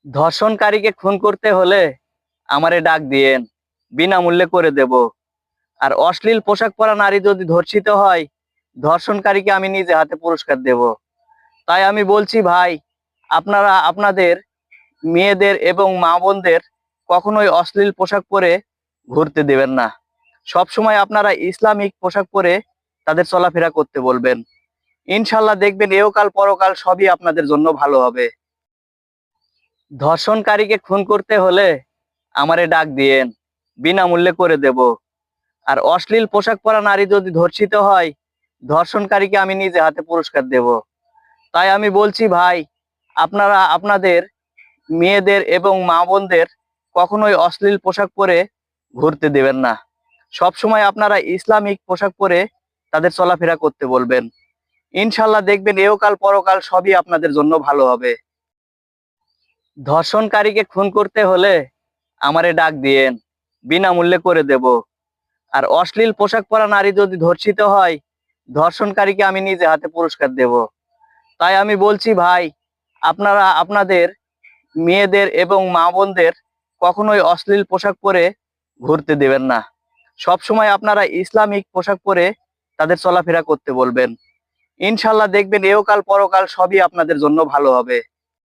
ধর্ষণকারীকে খুন করতে হলে আমারে ডাক দিয়েন, বিনামূল্যে করে দেব। আর অশ্লীল পোশাক পরা নারী যদি ধর্ষিত হয়, ধর্ষণকারীকে আমি নিজে হাতে পুরস্কার দেব। তাই আমি বলছি ভাই, আপনারা আপনাদের মেয়েদের এবং মা বোনদের কখনোই অশ্লীল পোশাক পরে ঘুরতে দেবেন না। সব সময় আপনারা ইসলামিক পোশাক পরে তাদের চলাফেরা করতে বলবেন। ইনশাল্লাহ দেখবেন এহকাল পরকাল সবই আপনাদের জন্য ভালো হবে। ধর্ষণকারীকে খুন করতে হলে আমারে ডাক দিয়েন, বিনামূল্যে করে দেব। আর অশ্লীল পোশাক পরা নারী যদি ধর্ষিত হয়, ধর্ষণকারীকে আমি নিজে হাতে পুরস্কার দেব। তাই আমি বলছি ভাই, আপনারা আপনাদের মেয়েদের এবং মা বোনদের কখনোই অশ্লীল পোশাক পরে ঘুরতে দেবেন না। সব সময় আপনারা ইসলামিক পোশাক পরে তাদের চলাফেরা করতে বলবেন। ইনশাল্লাহ দেখবেন এহকাল পরকাল সবই আপনাদের জন্য ভালো হবে। ধর্ষণকারীকে খুন করতে হলে আমারে ডাক দিয়েন, বিনামূল্যে করে দেব। আর অশ্লীল পোশাক পরা নারী যদি ধর্ষিত হয়, ধর্ষণকারীকে আমি নিজে হাতে পুরস্কার দেব। তাই আমি বলছি ভাই, আপনারা আপনাদের মেয়েদের এবং মা বোনদের কখনোই অশ্লীল পোশাক পরে ঘুরতে দেবেন না। সব সময় আপনারা ইসলামিক পোশাক পরে তাদের চলাফেরা করতে বলবেন। ইনশাল্লাহ দেখবেন এহকাল পরকাল সবই আপনাদের জন্য ভালো হবে।